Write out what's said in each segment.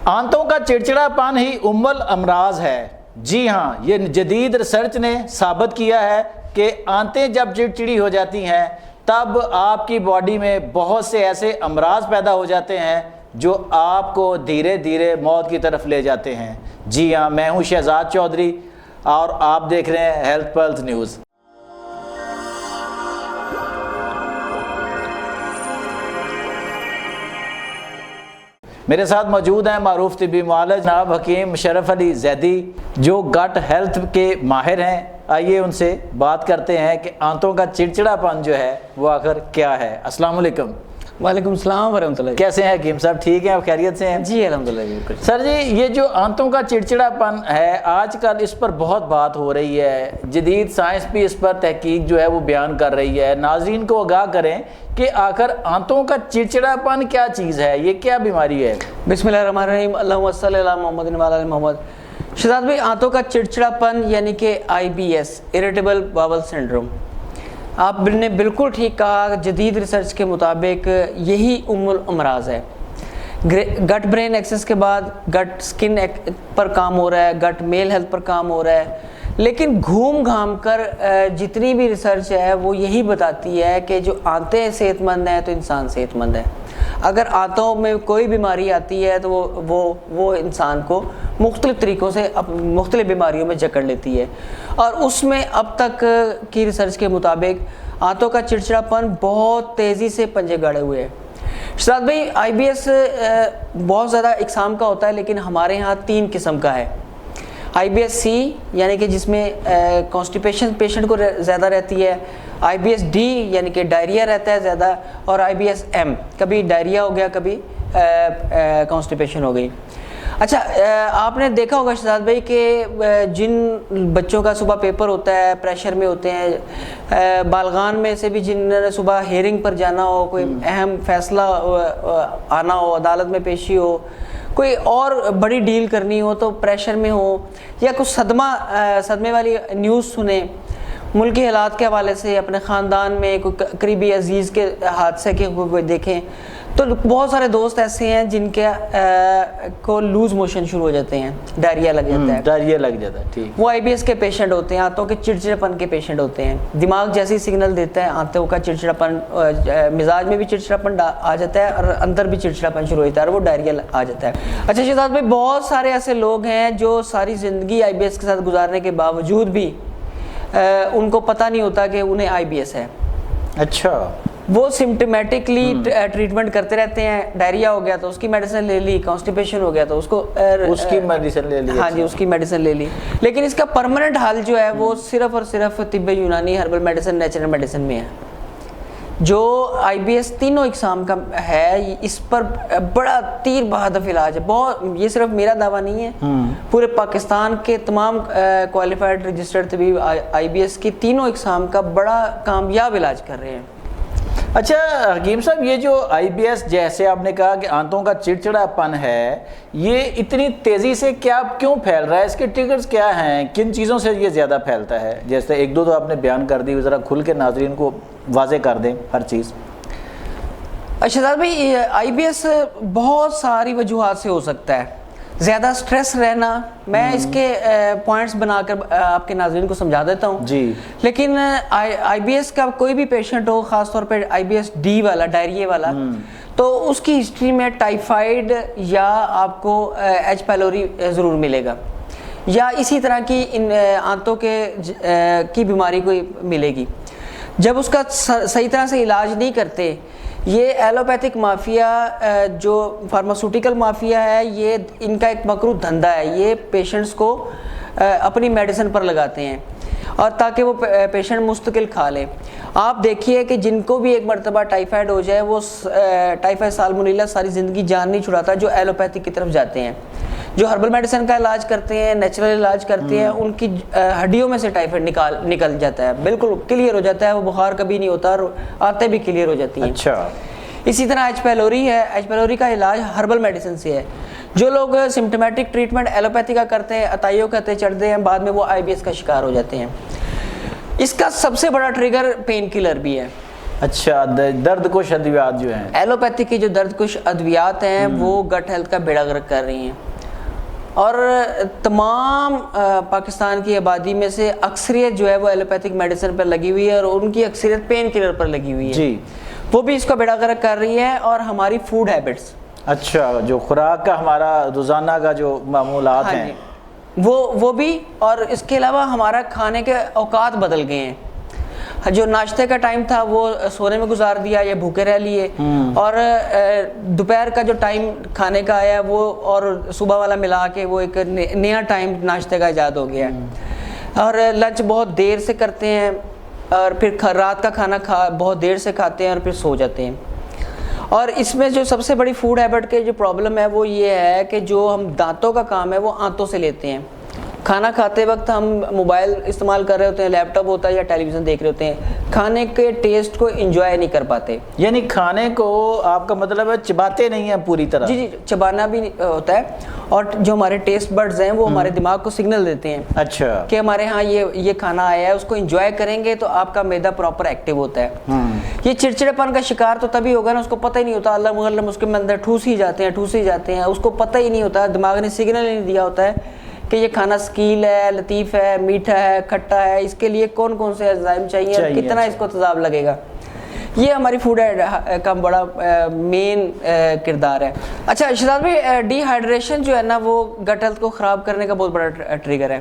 آنتوں کا چڑچڑاپن ہی ام الامراض ہے۔ جی ہاں، یہ جدید ریسرچ نے ثابت کیا ہے کہ آنتیں جب چڑچڑی ہو جاتی ہیں تب آپ کی باڈی میں بہت سے ایسے امراض پیدا ہو جاتے ہیں جو آپ کو دھیرے دھیرے موت کی طرف لے جاتے ہیں۔ جی ہاں، میں ہوں شہزاد چودھری اور آپ دیکھ رہے ہیں ہیلتھ پلس نیوز۔ میرے ساتھ موجود ہیں معروف طبی معالج جناب حکیم مشرف علی زیدی جو گٹ ہیلتھ کے ماہر ہیں۔ آئیے ان سے بات کرتے ہیں کہ آنتوں کا چڑچڑاپن جو ہے وہ آخر کیا ہے۔ السلام علیکم۔ وعلیکم السلام ورحمۃ اللہ۔ کیسے ہیں حکیم صاحب؟ ٹھیک ہیں؟ آپ خیریت سے ہیں؟ جی الحمدللہ بالکل۔ سر جی، یہ جو آنتوں کا چڑچڑاپن ہے آج کل اس پر بہت بات ہو رہی ہے، جدید سائنس بھی اس پر تحقیق جو ہے وہ بیان کر رہی ہے۔ ناظرین کو آگاہ کریں کہ آخر آنتوں کا چڑچڑاپن کیا چیز ہے، یہ کیا بیماری ہے؟ بسم اللہ الرحمن الرحیم، اللہم صلی علی محمد و علی محمد۔ شہزاد بھائی، آنتوں کا چڑچڑاپن یعنی کہ IBS اریٹیبل باول سنڈروم، آپ نے بالکل ٹھیک کہا۔ جدید ریسرچ کے مطابق یہی ام الامراض ہے۔ گٹ برین ایکسس کے بعد گٹ سکن پر کام ہو رہا ہے، گٹ میل ہیلتھ پر کام ہو رہا ہے، لیکن گھوم گھام کر جتنی بھی ریسرچ ہے وہ یہی بتاتی ہے کہ جو آنتیں صحت مند ہیں تو انسان صحت مند ہے۔ اگر آنتوں میں کوئی بیماری آتی ہے تو وہ انسان کو مختلف طریقوں سے مختلف بیماریوں میں جکڑ لیتی ہے، اور اس میں اب تک کی ریسرچ کے مطابق آنتوں کا چڑچڑاپن بہت تیزی سے پنجے گاڑے ہوئے ہے۔ شہزاد بھائی، IBS بہت زیادہ اقسام کا ہوتا ہے، لیکن ہمارے ہاں 3 قسم کا ہے۔ IBS C یعنی کہ جس میں کانسٹیپیشن پیشنٹ کو زیادہ رہتی ہے، IBS D یعنی کہ ڈائریا رہتا ہے زیادہ، اور IBS M کبھی ڈائریا ہو گیا کبھی کانسٹیپیشن ہو گئی۔ اچھا، آپ نے دیکھا ہوگا شہزاد بھائی کہ جن بچوں کا صبح پیپر ہوتا ہے، پریشر میں ہوتے ہیں، بالغان میں سے بھی جنہوں نے صبح ہیئرنگ پر جانا ہو، کوئی اہم فیصلہ آنا ہو، عدالت میں پیشی ہو، کوئی اور بڑی ڈیل کرنی ہو تو پریشر میں ہو، یا کچھ صدمے والی نیوز سنیں ملکی حالات کے حوالے سے، اپنے خاندان میں کوئی قریبی عزیز کے حادثے کے کوئی دیکھیں، تو بہت سارے دوست ایسے ہیں جن کے کو لوز موشن شروع ہو جاتے ہیں، ڈائریا لگ جاتا ہے، ڈائریا لگ جاتا ہے، ٹھیک۔ وہ IBS کے پیشنٹ ہوتے ہیں، آنتوں کے چڑچڑاپن کے پیشنٹ ہوتے ہیں۔ دماغ جیسی سگنل دیتا ہے، آنتوں کا چڑچڑاپن، مزاج میں بھی چڑچڑاپن آ جاتا ہے، اور اندر بھی چڑچڑاپن شروع ہوتا ہے، اور وہ ڈائریا آ جاتا ہے۔ اچھا شہزاد بھائی، بہت سارے ایسے لوگ ہیں جو ساری زندگی IBS کے ساتھ گزارنے کے باوجود بھی ان کو پتہ نہیں ہوتا کہ انہیں IBS ہے۔ اچھا، وہ سمپٹمیٹکلی ٹریٹمنٹ کرتے رہتے ہیں، ڈائریا ہو گیا تو اس کی میڈیسن لے لی، کانسٹیپیشن ہو گیا تو اس کی میڈیسن لے لی، ہاں جی، اس کی میڈیسن لے لی، لیکن اس کا پرماننٹ حل جو ہے وہ صرف اور صرف طب یونانی، ہربل میڈیسن، نیچرل میڈیسن میں ہے۔ جو IBS تینوں اقسام کا ہے، اس پر بڑا تیر بہادف علاج ہے۔ بہت، یہ صرف میرا دعویٰ نہیں ہے، پورے پاکستان کے تمام کوالیفائڈ رجسٹرڈ طبیب IBS کی تینوں اقسام کا بڑا کامیاب علاج کر رہے ہیں۔ اچھا حکیم صاحب، یہ جو IBS جیسے آپ نے کہا کہ آنتوں کا چڑچڑاپن ہے، یہ اتنی تیزی سے کیوں پھیل رہا ہے؟ اس کے ٹریگرز کیا ہیں؟ کن چیزوں سے یہ زیادہ پھیلتا ہے؟ جیسے ایک دو تو آپ نے بیان کر دی، ذرا کھل کے ناظرین کو واضح کر دیں ہر چیز۔ شہزاد بھائی، IBS بہت ساری وجوہات سے ہو سکتا ہے۔ زیادہ سٹریس رہنا، میں اس کے پوائنٹس بنا کر آپ کے ناظرین کو سمجھا دیتا ہوں جی۔ لیکن IBS کا کوئی بھی پیشنٹ ہو، خاص طور پہ IBS D والا، ڈائریا والا، تو اس کی ہسٹری میں ٹائیفائڈ یا آپ کو H پیلوری ضرور ملے گا، یا اسی طرح کی آنتوں کی بیماری کوئی ملے گی۔ جب اس کا صحیح طرح سے علاج نہیں کرتے، یہ ایلوپیتھک مافیا جو فارماسوٹیکل مافیا ہے، یہ ان کا ایک مکروہ دھندہ ہے، یہ پیشنٹس کو اپنی میڈیسن پر لگاتے ہیں اور تاکہ وہ پیشنٹ مستقل کھا لے۔ آپ دیکھیے کہ جن کو بھی ایک مرتبہ ٹائیفائڈ ہو جائے، وہ ٹائیفائڈ سالمونیلا ساری زندگی جان نہیں چھڑاتا، جو ایلوپیتھک کی طرف جاتے ہیں، جو ہربل میڈیسن کا علاج کرتے ہیں، نیچرل علاج کرتے ہیں، ان کی ہڈیوں میں سے ٹائیفائڈ نکل جاتا ہے، بالکل کلیئر ہو جاتا ہے، وہ بخار کبھی نہیں ہوتا، اور آتے بھی کلیئر ہو جاتی ہیں۔ اچھا، اسی طرح H پیلوری ہے، H پیلوری کا علاج ہربل میڈیسن سے ہے۔ جو لوگ سمپٹمیٹک ٹریٹمنٹ ایلوپیتھی کا کرتے ہیں، عطائیوں کہتے چڑھتے ہیں، بعد میں وہ IBS کا شکار ہو جاتے ہیں۔ اس کا سب سے بڑا ٹریگر پین کلر بھی ہے۔ اچھا، درد کش ادویات جو ہیں، ایلوپیتھی کی جو درد کش ادویات ہیں وہ گٹ ہیلتھ کا بیڑا غرق کر رہی ہیں، اور تمام پاکستان کی آبادی میں سے اکثریت جو ہے وہ ایلوپیتھک میڈیسن پر لگی ہوئی ہے، اور ان کی اکثریت پین کلر پر لگی ہوئی ہے جی، وہ بھی اس کا بیڑا غرق کر رہی ہے۔ اور ہماری فوڈ ہیبٹس، اچھا، جو خوراک کا ہمارا روزانہ کا جو معمولات ہیں وہ بھی، اور اس کے علاوہ ہمارا کھانے کے اوقات بدل گئے ہیں۔ جو ناشتے کا ٹائم تھا وہ سونے میں گزار دیا یا بھوکے رہ لیے، اور دوپہر کا جو ٹائم کھانے کا آیا وہ اور صبح والا ملا کے وہ ایک نیا ٹائم ناشتے کا ایجاد ہو گیا ہے، اور لنچ بہت دیر سے کرتے ہیں، اور پھر رات کا کھانا بہت دیر سے کھاتے ہیں اور پھر سو جاتے ہیں۔ اور اس میں جو سب سے بڑی فوڈ ہیبٹ کے جو پرابلم ہے وہ یہ ہے کہ جو ہم دانتوں کا کام ہے وہ آنتوں سے لیتے ہیں۔ کھانا کھاتے وقت ہم موبائل استعمال کر رہے ہوتے ہیں، لیپ ٹاپ ہوتا ہے یا ٹیلی ویژن دیکھ رہے ہوتے ہیں، کھانے کے ٹیسٹ کو انجوائے نہیں کر پاتے، یعنی کھانے کو آپ کا مطلب ہے چباتے نہیں ہیں پوری طرح؟ جی، چبانا بھی ہوتا ہے، اور جو ہمارے ٹیسٹ برڈز ہیں وہ ہمارے دماغ کو سگنل دیتے ہیں اچھا کہ ہمارے ہاں یہ کھانا آیا ہے، اس کو انجوائے کریں گے تو آپ کا معدہ پراپر ایکٹیو ہوتا ہے۔ یہ چڑچڑے پن کا شکار تو تبھی ہوگا نا، اس کو پتہ ہی نہیں ہوتا، اللہ مغلم اس کے اندر ٹھوس ہی جاتے ہیں، اس کو پتہ ہی نہیں ہوتا، دماغ نے سگنل نہیں دیا ہوتا ہے کہ یہ کھانا ثقیل ہے، لطیف ہے، میٹھا ہے، کھٹا ہے، اس کے لیے کون کون سے انزائم چاہیے اور کتنا اس کو تیزاب لگے گا۔ یہ ہماری فوڈ کا بڑا مین کردار ہے۔ اچھا شہزاد بھائی، ڈی ہائیڈریشن جو ہے نا وہ گٹ ہیلتھ کو خراب کرنے کا بہت بڑا ٹریگر ہے۔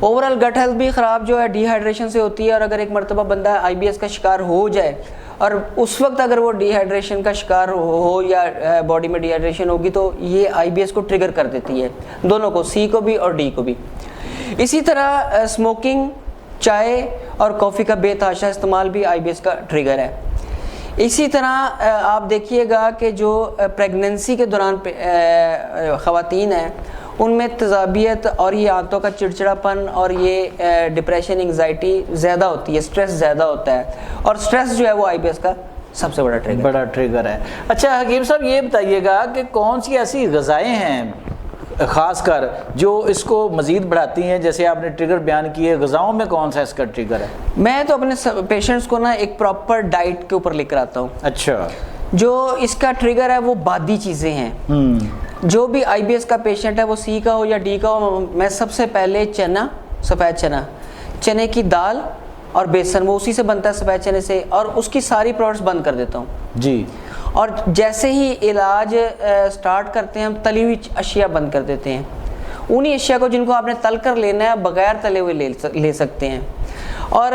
اوور آل گٹ ہیلتھ بھی خراب جو ہے ڈی ہائیڈریشن سے ہوتی ہے، اور اگر ایک مرتبہ بندہ آئی بی ایس کا شکار ہو جائے اور اس وقت اگر وہ ڈی ہائیڈریشن کا شکار ہو یا باڈی میں ڈی ہائیڈریشن ہوگی تو یہ آئی بی ایس کو ٹریگر کر دیتی ہے، دونوں کو، سی کو بھی اور ڈی کو بھی۔ اسی طرح اسموکنگ، چائے اور کافی کا بے تحاشا استعمال بھی آئی بی ایس کا ٹریگر ہے۔ اسی طرح آپ دیکھیے گا کہ جو پریگننسی کے دوران خواتین ہیں ان میں تیزابیت اور یہ آنتوں کا چڑچڑا پن اور یہ ڈپریشن، انگزائٹی زیادہ ہوتی ہے، سٹریس زیادہ ہوتا ہے، اور سٹریس جو ہے وہ آئی بی ایس کا سب سے بڑا ٹریگر ہے۔ اچھا حکیم صاحب یہ بتائیے گا کہ کون سی ایسی غذائیں ہیں خاص کر جو اس کو مزید بڑھاتی ہیں؟ جیسے آپ نے ٹریگر بیان کیے، غذاؤں میں کون سا اس کا ٹریگر ہے؟ میں تو اپنے پیشنٹس کو نا ایک پراپر ڈائٹ کے اوپر لے کر آتا ہوں۔ اچھا، جو اس کا ٹریگر ہے وہ بادی چیزیں ہیں۔ جو بھی آئی بی ایس کا پیشنٹ ہے وہ سی کا ہو یا ڈی کا ہو، میں سب سے پہلے چنا، سفید چنا، چنے کی دال اور بیسن، وہ اسی سے بنتا ہے سفید چنے سے، اور اس کی ساری پروڈکٹس بند کر دیتا ہوں جی۔ اور جیسے ہی علاج سٹارٹ کرتے ہیں ہم تلی ہوئی اشیاء بند کر دیتے ہیں، انہی اشیاء کو جن کو آپ نے تل کر لینا ہے بغیر تلے ہوئے لے سکتے ہیں، اور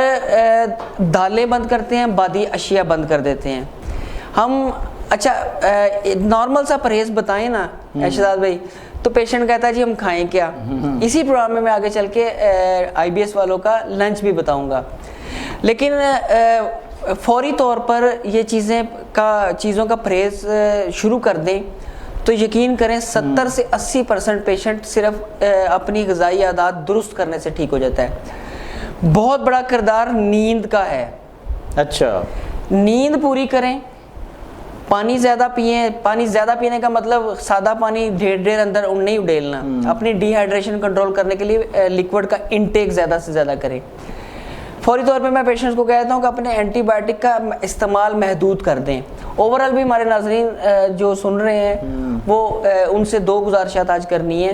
دالیں بند کرتے ہیں، بادی اشیاء بند کر دیتے ہیں ہم۔ اچھا نارمل سا پرہیز بتائیں نا شہزاد بھائی، تو پیشنٹ کہتا ہے جی ہم کھائیں کیا؟ اسی پروگرام میں آگے چل کے آئی بی ایس والوں کا لنچ بھی بتاؤں گا، لیکن فوری طور پر یہ چیزوں کا پرہیز شروع کر دیں تو یقین کریں 70 سے 80% پیشنٹ صرف اپنی غذائی عادات درست کرنے سے ٹھیک ہو جاتا ہے۔ بہت بڑا کردار نیند کا ہے۔ اچھا، نیند پوری کریں، پانی زیادہ پئیں۔ پانی زیادہ پینے کا مطلب سادہ پانی ڈھیر اندر نہیں اڈیلنا، اپنی ڈی ہائیڈریشن کنٹرول کرنے کے لیے لیکوڈ کا انٹیک زیادہ سے زیادہ کریں۔ فوری طور پہ میں پیشنٹس کو کہتا ہوں کہ اپنے اینٹی بائیوٹک کا استعمال محدود کر دیں۔ اوورال بھی ہمارے ناظرین جو سن رہے ہیں وہ ان سے 2 گزارشات آج کرنی ہے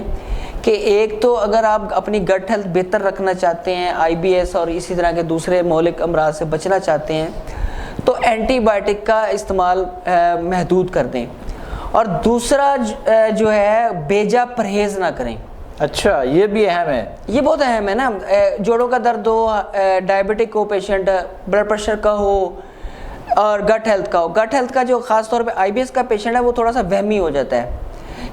کہ ایک تو اگر آپ اپنی گٹ ہیلتھ بہتر رکھنا چاہتے ہیں، آئی بی ایس اور اسی طرح کے دوسرے مہلک امراض سے بچنا چاہتے ہیں تو اینٹی بائیوٹک کا استعمال محدود کر دیں، اور دوسرا جو ہے بیجا پرہیز نہ کریں۔ اچھا، یہ بھی اہم ہے، یہ بہت اہم ہے نا۔ جوڑوں کا درد ہو، ڈائبٹک ہو پیشنٹ، بلڈ پریشر کا ہو اور گٹ ہیلتھ کا ہو۔ گٹ ہیلتھ کا جو خاص طور پہ آئی بی ایس کا پیشنٹ ہے وہ تھوڑا سا وہمی ہو جاتا ہے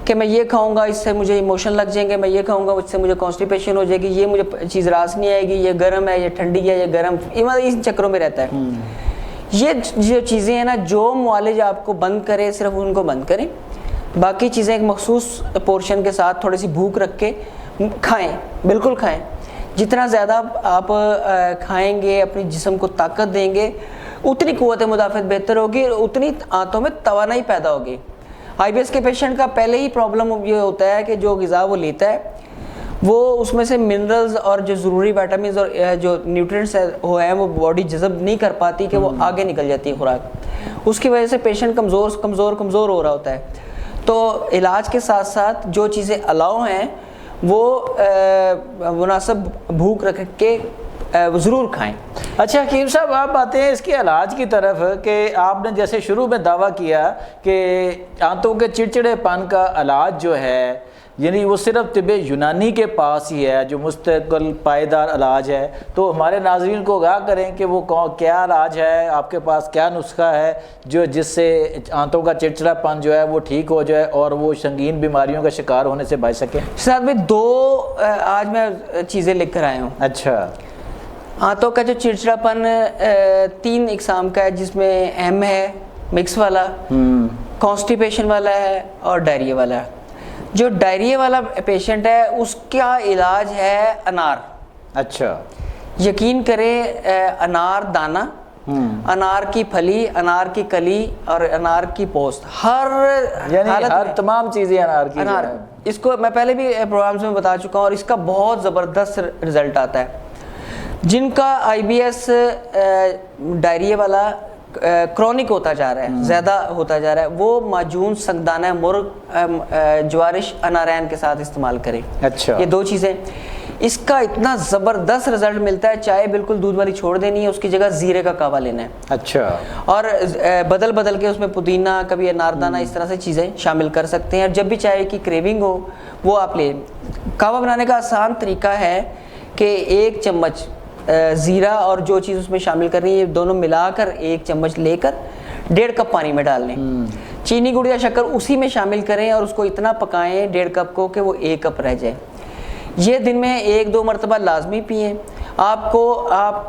کہ میں یہ کھاؤں گا اس سے مجھے ایموشن لگ جائیں گے، میں یہ کھاؤں گا اس سے مجھے کانسٹیپیشن ہو جائے گی، یہ مجھے چیز راس نہیں آئے گی، یہ گرم ہے، یہ ٹھنڈی ہے، یہ گرم، ان چکروں میں رہتا ہے۔ یہ جو چیزیں ہیں نا، جو معالج آپ کو بند کرے صرف ان کو بند کریں، باقی چیزیں ایک مخصوص پورشن کے ساتھ تھوڑی سی بھوک رکھ کے کھائیں، بالکل کھائیں۔ جتنا زیادہ آپ کھائیں گے، اپنے جسم کو طاقت دیں گے، اتنی قوت مدافعت بہتر ہوگی اور اتنی آنتوں میں توانائی پیدا ہوگی۔ آئی بی ایس کے پیشنٹ کا پہلے ہی پرابلم یہ ہوتا ہے کہ جو غذا وہ لیتا ہے وہ اس میں سے منرلز اور جو ضروری وائٹامنز اور جو نیوٹرینٹس ہیں وہ باڈی جذب نہیں کر پاتی کہ وہ آگے نکل جاتی ہے خوراک، اس کی وجہ سے پیشنٹ کمزور ہو رہا ہوتا ہے. تو علاج کے ساتھ ساتھ جو چیزیں الاؤ ہیں وہ مناسب بھوک رکھ کے ضرور کھائیں. اچھا حکیم صاحب، آپ آتے ہیں اس کے علاج کی طرف کہ آپ نے جیسے شروع میں دعویٰ کیا کہ آنتوں کے چڑچڑے پن کا علاج جو ہے یعنی وہ صرف طب یونانی کے پاس ہی ہے جو مستقل پائیدار علاج ہے، تو ہمارے ناظرین کو آگاہ کریں کہ وہ کیا علاج ہے، آپ کے پاس کیا نسخہ ہے جس سے آنتوں کا چڑچڑا پن جو ہے وہ ٹھیک ہو جائے اور وہ سنگین بیماریوں کا شکار ہونے سے بچ سکے؟ ساتھ میں دو آج میں چیزیں لکھ کر آیا ہوں. اچھا. آنتوں کا جو چڑچڑا پن 3 اقسام کا ہے، جس میں ایم ہے مکس والا، کانسٹیپیشن والا ہے اور ڈائریا والا ہے. جو ڈائریا والا پیشنٹ ہے اس کا علاج ہے انار. اچھا. یقین کریں انار دانہ، انار کی پھلی، انار کی کلی اور انار کی پوست، ہر تمام چیزیں انار کی. اس کو میں پہلے بھی پروگرامز میں بتا چکا ہوں اور اس کا بہت زبردست رزلٹ آتا ہے. جن کا آئی بی ایس ڈائریا والا کرونک ہوتا جا رہا ہے، زیادہ ہوتا جا رہا ہے، وہ معجون سنگدانہ مرغ جوارش انارین کے ساتھ استعمال کریں. اچھا. یہ 2 چیزیں، اس کا اتنا زبردست رزلٹ ملتا ہے. چائے بالکل دودھ والی چھوڑ دینی ہے، اس کی جگہ زیرے کا کعوہ لینا ہے. اچھا. اور بدل کے اس میں پودینہ، کبھی اناردانہ، اس طرح سے چیزیں شامل کر سکتے ہیں. اور جب بھی چائے کی کریونگ ہو وہ آپ لیں. کعوہ بنانے کا آسان طریقہ ہے کہ 1 چمچ زیرہ اور جو چیز اس میں شامل کرنی ہے یہ دونوں ملا کر 1 چمچ لے کر 1.5 کپ پانی میں ڈال لیں. چینی گڑ یا شکر اسی میں شامل کریں اور اس کو اتنا پکائیں 1.5 کپ کو کہ وہ 1 کپ رہ جائے. یہ دن میں 1-2 مرتبہ لازمی پئیں. آپ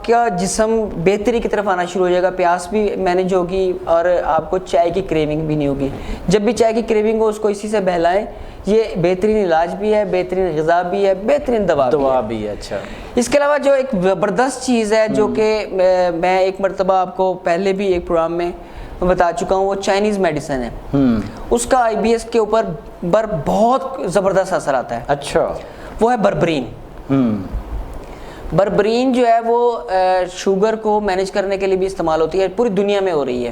کا جسم بہتری کی طرف آنا شروع ہو جائے گا، پیاس بھی مینیج ہوگی اور آپ کو چائے کی کریونگ بھی نہیں ہوگی. جب بھی چائے کی کریونگ ہو اس کو اسی سے بہلائیں. یہ بہترین علاج بھی ہے، بہترین غذا بھی ہے، بہترین دوا بھی ہے. اچھا. اس کے علاوہ جو ایک زبردست چیز ہے جو کہ میں ایک مرتبہ آپ کو پہلے بھی ایک پروگرام میں بتا چکا ہوں، وہ چائنیز میڈیسن ہے. اس کا آئی بی ایس کے اوپر بہت زبردست اثر آتا ہے. اچھا. وہ ہے بربرین. بربرین جو ہے وہ شوگر کو مینیج کرنے کے لیے بھی استعمال ہوتی ہے، پوری دنیا میں ہو رہی ہے.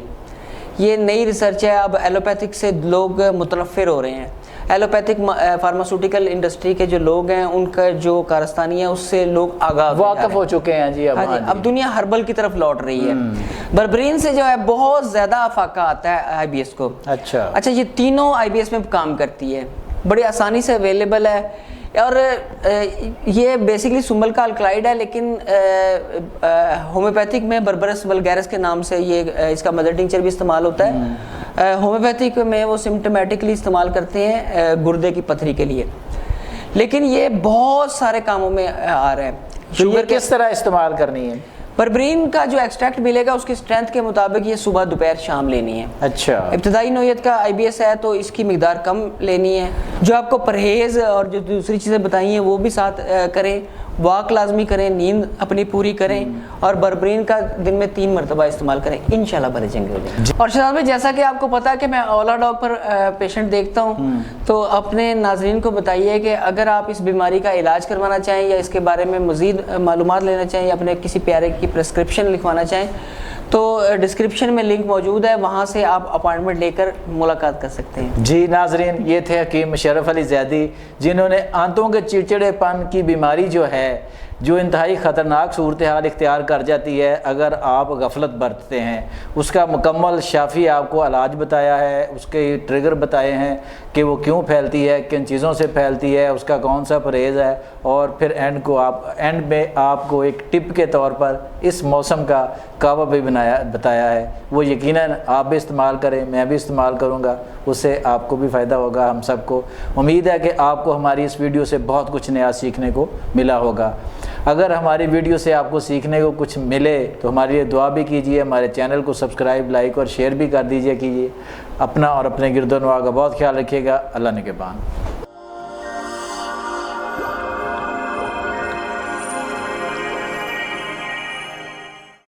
یہ نئی ریسرچ ہے. اب ایلوپیتھک سے لوگ متنفر ہو رہے ہیں. ایلوپیتھک فارماسیوٹیکل انڈسٹری کے جو لوگ ہیں ان کا جو کارستانی ہے اس سے لوگ آگاہ واقف ہو چکے ہیں. جی اب دنیا ہربل کی طرف لوٹ رہی ہے. بربرین سے جو ہے بہت زیادہ افاقہ آتا ہے آئی بی ایس کو. اچھا. یہ تینوں آئی بی ایس میں کام کرتی ہے، بڑی آسانی سے اویلیبل ہے. اور یہ بیسکلی سمبل کا الکلائڈ ہے، لیکن ہومیوپیتھک میں بربرس ولگیرس کے نام سے یہ اس کا مدر ٹنکچر بھی استعمال ہوتا ہے. ہومیوپیتھک میں وہ سمپٹمیٹکلی استعمال کرتے ہیں گردے کی پتھری کے لیے، لیکن یہ بہت سارے کاموں میں آ رہا ہے. شوگر کس طرح استعمال کرنی ہے؟ بربرین کا جو ایکسٹریکٹ ملے گا اس کی اسٹرینتھ کے مطابق یہ صبح دوپہر شام لینی ہے. اچھا. ابتدائی نوعیت کا آئی بی ایس ہے تو اس کی مقدار کم لینی ہے. جو آپ کو پرہیز اور جو دوسری چیزیں بتائی ہیں وہ بھی ساتھ کریں. واک لازمی کریں، نیند اپنی پوری کریں اور بربرین کا دن میں 3 مرتبہ استعمال کریں. انشاءاللہ بھلے چنگے ہو جائیں. اور شہزاد بھائی، جیسا کہ آپ کو پتا ہے کہ میں اولا ڈاگ پر پیشنٹ دیکھتا ہوں، تو اپنے ناظرین کو بتائیے کہ اگر آپ اس بیماری کا علاج کروانا چاہیں یا اس کے بارے میں مزید معلومات لینا چاہیں یا اپنے کسی پیارے کی پرسکرپشن لکھوانا چاہیں تو ڈسکرپشن میں لنک موجود ہے، وہاں سے آپ اپائنٹمنٹ لے کر ملاقات کر سکتے ہیں. جی ناظرین، یہ تھے حکیم مشرف علی زیدی، جنہوں نے آنتوں کے چڑچڑے پن کی بیماری جو ہے جو انتہائی خطرناک صورتحال اختیار کر جاتی ہے اگر آپ غفلت برتتے ہیں، اس کا مکمل شافی آپ کو علاج بتایا ہے. اس کے ٹریگر بتائے ہیں کہ وہ کیوں پھیلتی ہے، کن چیزوں سے پھیلتی ہے، اس کا کون سا پرہیز ہے، اور پھر اینڈ میں آپ کو ایک ٹپ کے طور پر اس موسم کا کعوہ بھی بتایا ہے. وہ یقیناً آپ بھی استعمال کریں، میں بھی استعمال کروں گا، اس سے آپ کو بھی فائدہ ہوگا. ہم سب کو امید ہے کہ آپ کو ہماری اس ویڈیو سے بہت کچھ نیا سیکھنے کو ملا ہوگا. اگر ہماری ویڈیو سے آپ کو سیکھنے کو کچھ ملے تو ہمارے لیے دعا بھی کیجیے. ہمارے چینل کو سبسکرائب، لائک اور شیئر بھی کر دیجیے. اپنا اور اپنے گرد و نواح کا بہت خیال رکھیے گا. اللہ نگہبان.